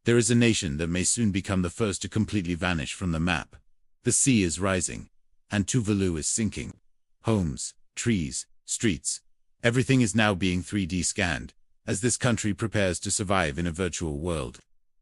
There is a nation that may soon become the first to completely vanish from the map. The sea is rising, and Tuvalu is sinking. Homes, trees, streets, everything is now being 3D scanned, as this country prepares to survive in a virtual world.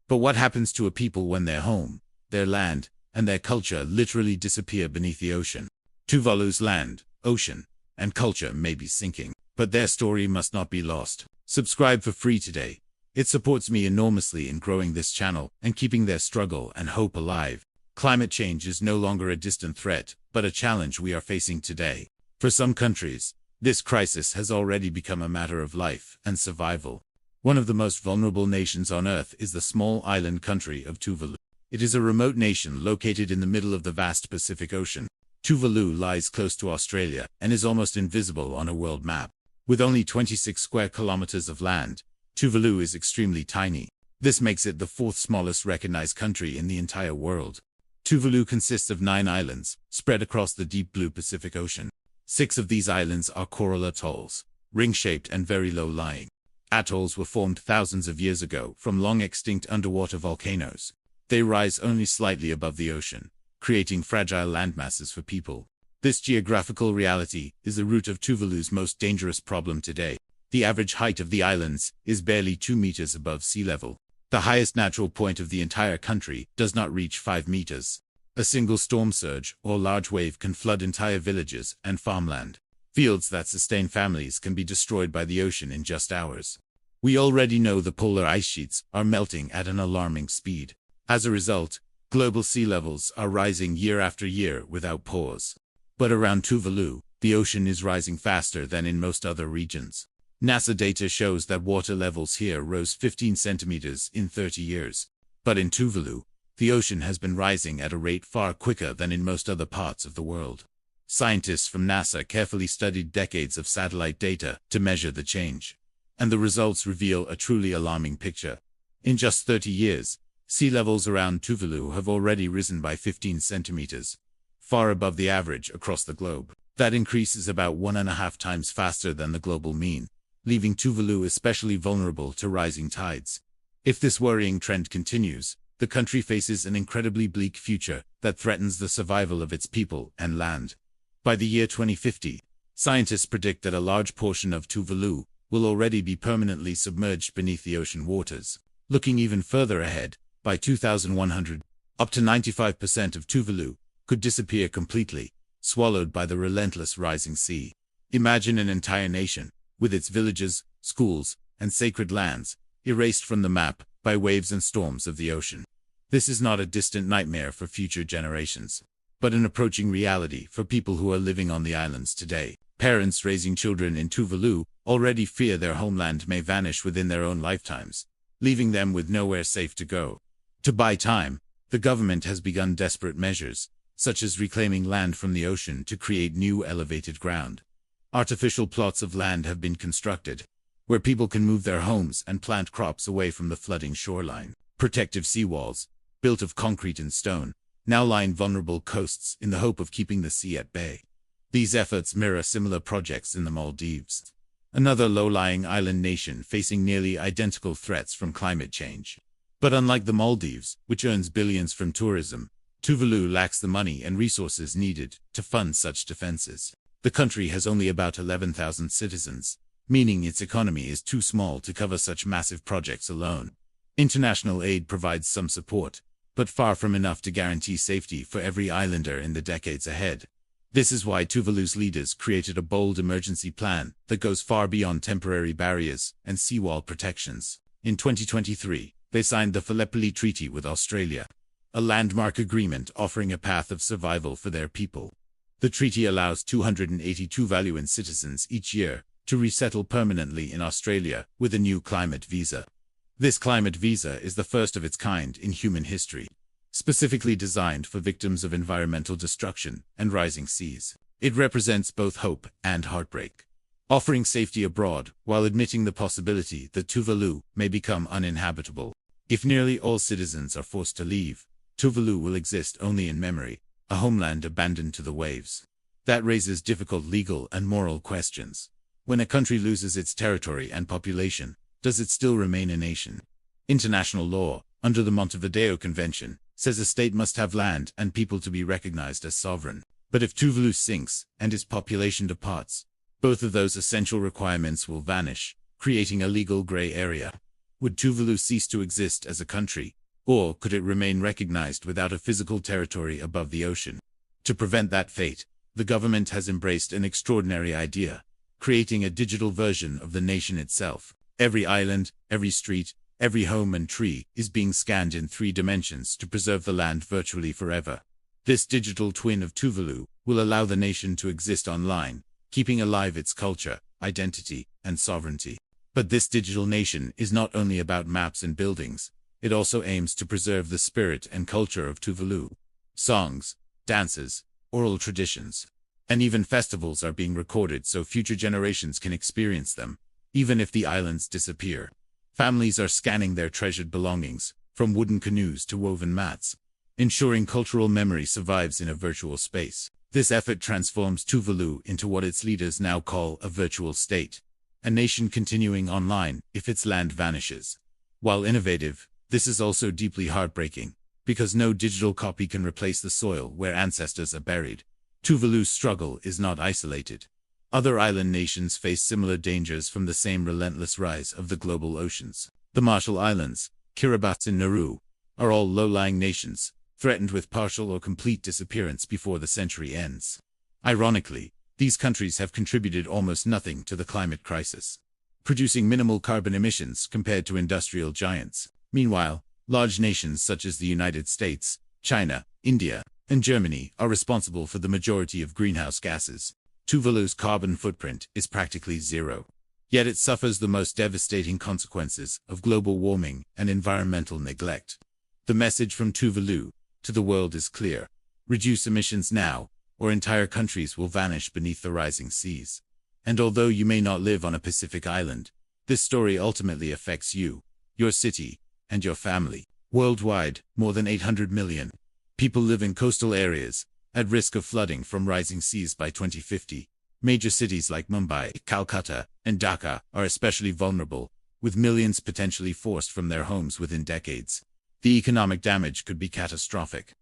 But what happens to a people when their home, their land, and their culture literally disappear beneath the ocean? Tuvalu's land, ocean, and culture may be sinking, but their story must not be lost. Subscribe for free today. It supports me enormously in growing this channel and keeping their struggle and hope alive. Climate change is no longer a distant threat, but a challenge we are facing today. For some countries, this crisis has already become a matter of life and survival. One of the most vulnerable nations on Earth is the small island country of Tuvalu. It is a remote nation located in the middle of the vast Pacific Ocean. Tuvalu lies close to Australia and is almost invisible on a world map. With only 26 square kilometers of land, Tuvalu is extremely tiny. This makes it the fourth smallest recognized country in the entire world. Tuvalu consists of 9 islands, spread across the deep blue Pacific Ocean. 6 of these islands are coral atolls, ring-shaped and very low-lying. Atolls were formed thousands of years ago from long-extinct underwater volcanoes. They rise only slightly above the ocean, creating fragile landmasses for people. This geographical reality is the root of Tuvalu's most dangerous problem today. The average height of the islands is barely 2 meters above sea level. The highest natural point of the entire country does not reach 5 meters. A single storm surge or large wave can flood entire villages and farmland. Fields that sustain families can be destroyed by the ocean in just hours. We already know the polar ice sheets are melting at an alarming speed. As a result, global sea levels are rising year after year without pause. But around Tuvalu, the ocean is rising faster than in most other regions. NASA data shows that water levels here rose 15 centimeters in 30 years. But in Tuvalu, the ocean has been rising at a rate far quicker than in most other parts of the world. Scientists from NASA carefully studied decades of satellite data to measure the change. And the results reveal a truly alarming picture. In just 30 years, sea levels around Tuvalu have already risen by 15 centimeters, far above the average across the globe. That increase is about 1.5 times faster than the global mean, leaving Tuvalu especially vulnerable to rising tides. If this worrying trend continues, the country faces an incredibly bleak future that threatens the survival of its people and land. By the year 2050, scientists predict that a large portion of Tuvalu will already be permanently submerged beneath the ocean waters. Looking even further ahead, by 2100, up to 95% of Tuvalu could disappear completely, swallowed by the relentless rising sea. Imagine an entire nation, with its villages, schools, and sacred lands, erased from the map by waves and storms of the ocean. This is not a distant nightmare for future generations, but an approaching reality for people who are living on the islands today. Parents raising children in Tuvalu already fear their homeland may vanish within their own lifetimes, leaving them with nowhere safe to go. To buy time, the government has begun desperate measures, such as reclaiming land from the ocean to create new elevated ground. Artificial plots of land have been constructed, where people can move their homes and plant crops away from the flooding shoreline. Protective seawalls, built of concrete and stone, now line vulnerable coasts in the hope of keeping the sea at bay. These efforts mirror similar projects in the Maldives, another low-lying island nation facing nearly identical threats from climate change. But unlike the Maldives, which earns billions from tourism, Tuvalu lacks the money and resources needed to fund such defenses. The country has only about 11,000 citizens, meaning its economy is too small to cover such massive projects alone. International aid provides some support, but far from enough to guarantee safety for every islander in the decades ahead. This is why Tuvalu's leaders created a bold emergency plan that goes far beyond temporary barriers and seawall protections. In 2023, they signed the Kiribati Treaty with Australia, a landmark agreement offering a path of survival for their people. The treaty allows 280 Tuvaluan citizens each year to resettle permanently in Australia with a new climate visa. This climate visa is the first of its kind in human history, specifically designed for victims of environmental destruction and rising seas. It represents both hope and heartbreak, offering safety abroad while admitting the possibility that Tuvalu may become uninhabitable. If nearly all citizens are forced to leave, Tuvalu will exist only in memory, a homeland abandoned to the waves. That raises difficult legal and moral questions. When a country loses its territory and population, does it still remain a nation? International law, under the Montevideo Convention, says a state must have land and people to be recognized as sovereign. But if Tuvalu sinks and its population departs, both of those essential requirements will vanish, creating a legal gray area. Would Tuvalu cease to exist as a country, or could it remain recognized without a physical territory above the ocean? To prevent that fate, the government has embraced an extraordinary idea, creating a digital version of the nation itself. Every island, every street, every home and tree is being scanned in 3 dimensions to preserve the land virtually forever. This digital twin of Tuvalu will allow the nation to exist online, keeping alive its culture, identity, and sovereignty. But this digital nation is not only about maps and buildings, it also aims to preserve the spirit and culture of Tuvalu. Songs, dances, oral traditions, and even festivals are being recorded so future generations can experience them, even if the islands disappear. Families are scanning their treasured belongings, from wooden canoes to woven mats, ensuring cultural memory survives in a virtual space. This effort transforms Tuvalu into what its leaders now call a virtual state, a nation continuing online if its land vanishes. While innovative, this is also deeply heartbreaking, because no digital copy can replace the soil where ancestors are buried. Tuvalu's struggle is not isolated. Other island nations face similar dangers from the same relentless rise of the global oceans. The Marshall Islands, Kiribati and Nauru, are all low-lying nations, threatened with partial or complete disappearance before the century ends. Ironically, these countries have contributed almost nothing to the climate crisis, producing minimal carbon emissions compared to industrial giants. Meanwhile, large nations such as the United States, China, India, and Germany are responsible for the majority of greenhouse gases. Tuvalu's carbon footprint is practically zero. Yet it suffers the most devastating consequences of global warming and environmental neglect. The message from Tuvalu to the world is clear: reduce emissions now, or entire countries will vanish beneath the rising seas. And although you may not live on a Pacific island, this story ultimately affects you, your city, and your family. Worldwide, more than 800 million people live in coastal areas, at risk of flooding from rising seas by 2050. Major cities like Mumbai, Calcutta, and Dhaka are especially vulnerable, with millions potentially forced from their homes within decades. The economic damage could be catastrophic,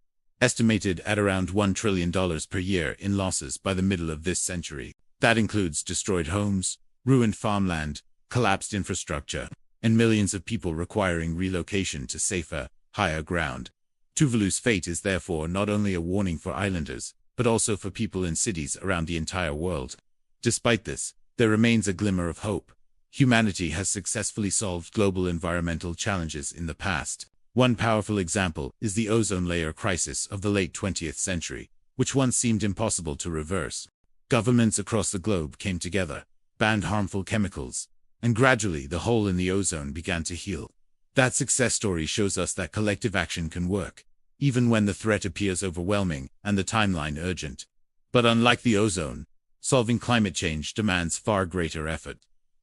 estimated at around $1 trillion per year in losses by the middle of this century. That includes destroyed homes, ruined farmland, collapsed infrastructure, and millions of people requiring relocation to safer, higher ground. Tuvalu's fate is therefore not only a warning for islanders, but also for people in cities around the entire world. Despite this, there remains a glimmer of hope. Humanity has successfully solved global environmental challenges in the past. One powerful example is the ozone layer crisis of the late 20th century, which once seemed impossible to reverse. Governments across the globe came together, banned harmful chemicals, and gradually the hole in the ozone began to heal. That success story shows us that collective action can work, even when the threat appears overwhelming and the timeline urgent. But unlike the ozone, solving climate change demands far greater effort,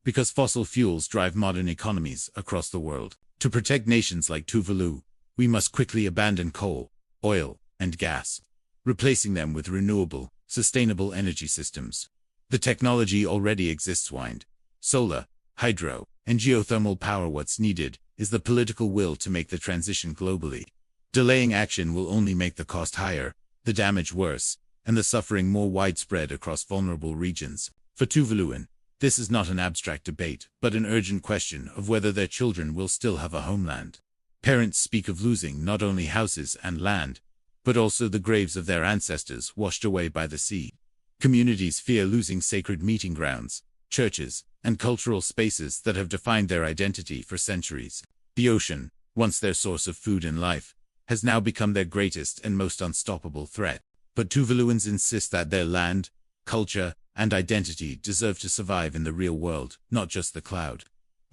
because fossil fuels drive modern economies across the world. To protect nations like Tuvalu, we must quickly abandon coal, oil, and gas, replacing them with renewable, sustainable energy systems. The technology already exists: wind, solar, hydro, and geothermal power. What's needed is the political will to make the transition globally. Delaying action will only make the cost higher, the damage worse, and the suffering more widespread across vulnerable regions. For Tuvaluan, this is not an abstract debate, but an urgent question of whether their children will still have a homeland. Parents speak of losing not only houses and land, but also the graves of their ancestors washed away by the sea. Communities fear losing sacred meeting grounds, churches, and cultural spaces that have defined their identity for centuries. The ocean, once their source of food and life, has now become their greatest and most unstoppable threat. But Tuvaluans insist that their land, culture, and identity deserve to survive in the real world, not just the cloud.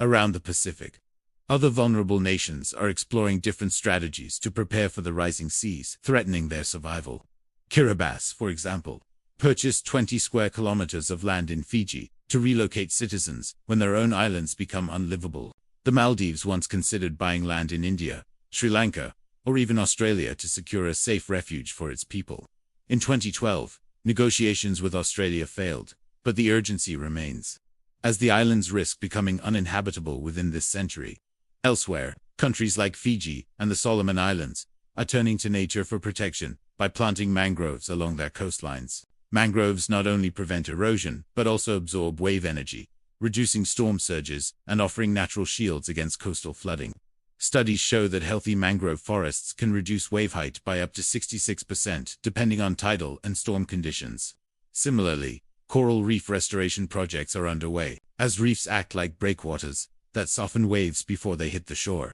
Around the Pacific, other vulnerable nations are exploring different strategies to prepare for the rising seas threatening their survival. Kiribati, for example, purchased 20 square kilometers of land in Fiji to relocate citizens when their own islands become unlivable. The Maldives once considered buying land in India, Sri Lanka, or even Australia to secure a safe refuge for its people. In 2012, negotiations with Australia failed, but the urgency remains, as the islands risk becoming uninhabitable within this century. Elsewhere, Countries like Fiji and the Solomon Islands are turning to nature for protection by planting mangroves along their coastlines. Mangroves not only prevent erosion, but also absorb wave energy, reducing storm surges and offering natural shields against coastal flooding. Studies show that healthy mangrove forests can reduce wave height by up to 66% depending on tidal and storm conditions. Similarly, coral reef restoration projects are underway, as reefs act like breakwaters that soften waves before they hit the shore.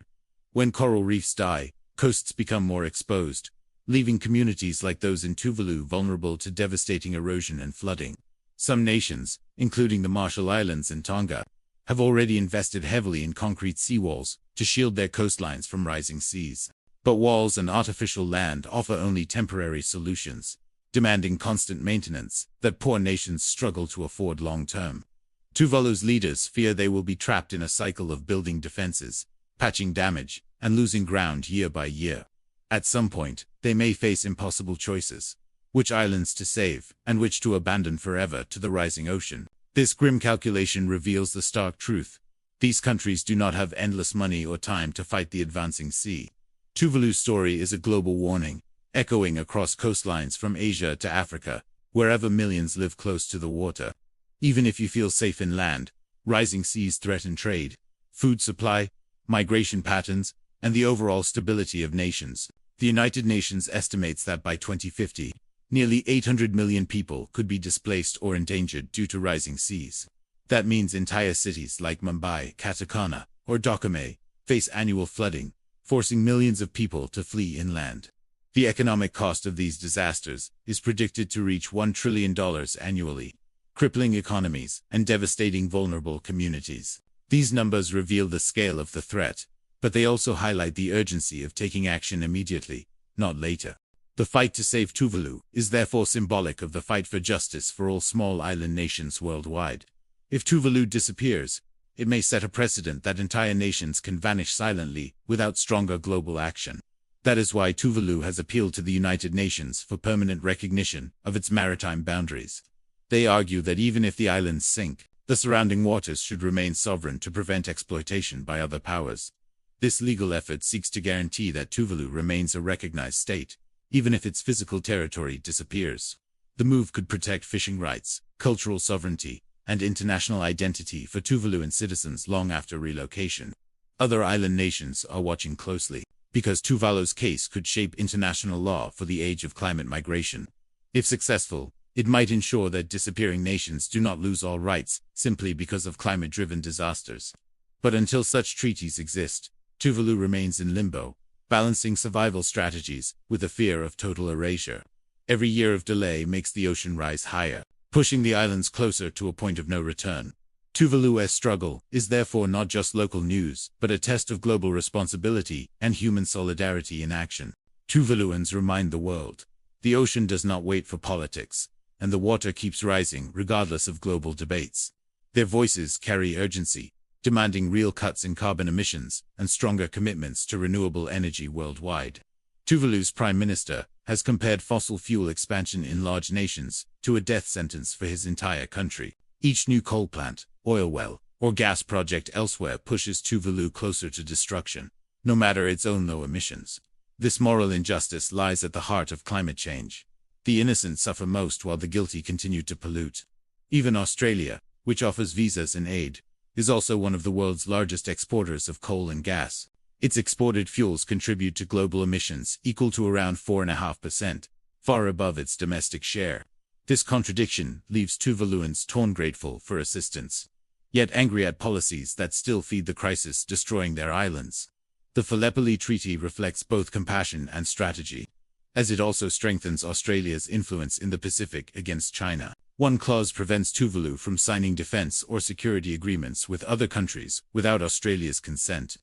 When coral reefs die, coasts become more exposed, leaving communities like those in Tuvalu vulnerable to devastating erosion and flooding. Some nations, including the Marshall Islands and Tonga, have already invested heavily in concrete seawalls to shield their coastlines from rising seas. But walls and artificial land offer only temporary solutions, demanding constant maintenance that poor nations struggle to afford long-term. Tuvalu's leaders fear they will be trapped in a cycle of building defenses, patching damage, and losing ground year by year. At some point, they may face impossible choices: which islands to save, and which to abandon forever to the rising ocean. This grim calculation reveals the stark truth: these countries do not have endless money or time to fight the advancing sea. Tuvalu's story is a global warning, echoing across coastlines from Asia to Africa, wherever millions live close to the water. Even if you feel safe inland, rising seas threaten trade, food supply, migration patterns, and the overall stability of nations. The United Nations estimates that by 2050, nearly 800 million people could be displaced or endangered due to rising seas. That means entire cities like Mumbai, Katakana, or Dhaka face annual flooding, forcing millions of people to flee inland. The economic cost of these disasters is predicted to reach $1 trillion annually, crippling economies and devastating vulnerable communities. These numbers reveal the scale of the threat, but they also highlight the urgency of taking action immediately, not later. The fight to save Tuvalu is therefore symbolic of the fight for justice for all small island nations worldwide. If Tuvalu disappears, it may set a precedent that entire nations can vanish silently without stronger global action. That is why Tuvalu has appealed to the United Nations for permanent recognition of its maritime boundaries. They argue that even if the islands sink, the surrounding waters should remain sovereign to prevent exploitation by other powers. This legal effort seeks to guarantee that Tuvalu remains a recognized state, even if its physical territory disappears. The move could protect fishing rights, cultural sovereignty, and international identity for Tuvaluan citizens long after relocation. Other island nations are watching closely, because Tuvalu's case could shape international law for the age of climate migration. If successful, it might ensure that disappearing nations do not lose all rights simply because of climate-driven disasters. But until such treaties exist, Tuvalu remains in limbo, balancing survival strategies with the fear of total erasure. Every year of delay makes the ocean rise higher, pushing the islands closer to a point of no return. Tuvalu's struggle is therefore not just local news, but a test of global responsibility and human solidarity in action. Tuvaluans remind the world: the ocean does not wait for politics, and the water keeps rising regardless of global debates. Their voices carry urgency, demanding real cuts in carbon emissions and stronger commitments to renewable energy worldwide. Tuvalu's prime minister has compared fossil fuel expansion in large nations to a death sentence for his entire country. Each new coal plant, oil well, or gas project elsewhere pushes Tuvalu closer to destruction, no matter its own low emissions. This moral injustice lies at the heart of climate change. The innocent suffer most while the guilty continue to pollute. Even Australia, which offers visas and aid, is also one of the world's largest exporters of coal and gas. Its exported fuels contribute to global emissions equal to around 4.5%, far above its domestic share. This contradiction leaves Tuvaluans torn, grateful for assistance, yet angry at policies that still feed the crisis, destroying their islands. The Gallipoli Treaty reflects both compassion and strategy, as it also strengthens Australia's influence in the Pacific against China. One clause prevents Tuvalu from signing defense or security agreements with other countries without Australia's consent.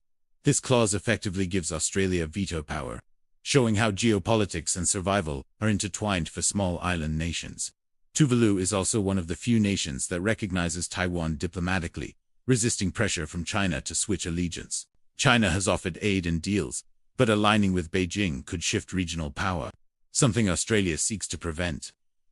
This clause effectively gives Australia veto power, showing how geopolitics and survival are intertwined for small island nations. Tuvalu is also one of the few nations that recognizes Taiwan diplomatically, resisting pressure from China to switch allegiance. China has offered aid and deals, but aligning with Beijing could shift regional power, something Australia seeks to prevent.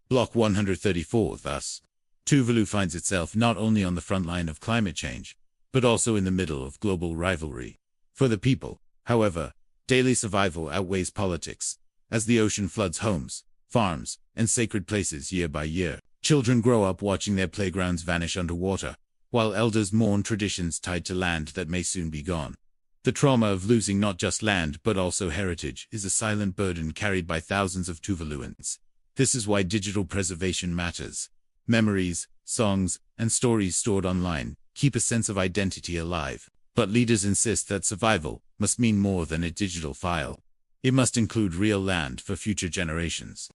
Block 134 thus. Tuvalu finds itself not only on the front line of climate change, but also in the middle of global rivalry. For the people, however, daily survival outweighs politics. As the ocean floods homes, farms, and sacred places year by year, children grow up watching their playgrounds vanish underwater, while elders mourn traditions tied to land that may soon be gone. The trauma of losing not just land but also heritage is a silent burden carried by thousands of Tuvaluans. This is why digital preservation matters. Memories, songs, and stories stored online keep a sense of identity alive. But leaders insist that survival must mean more than a digital file. It must include real land for future generations.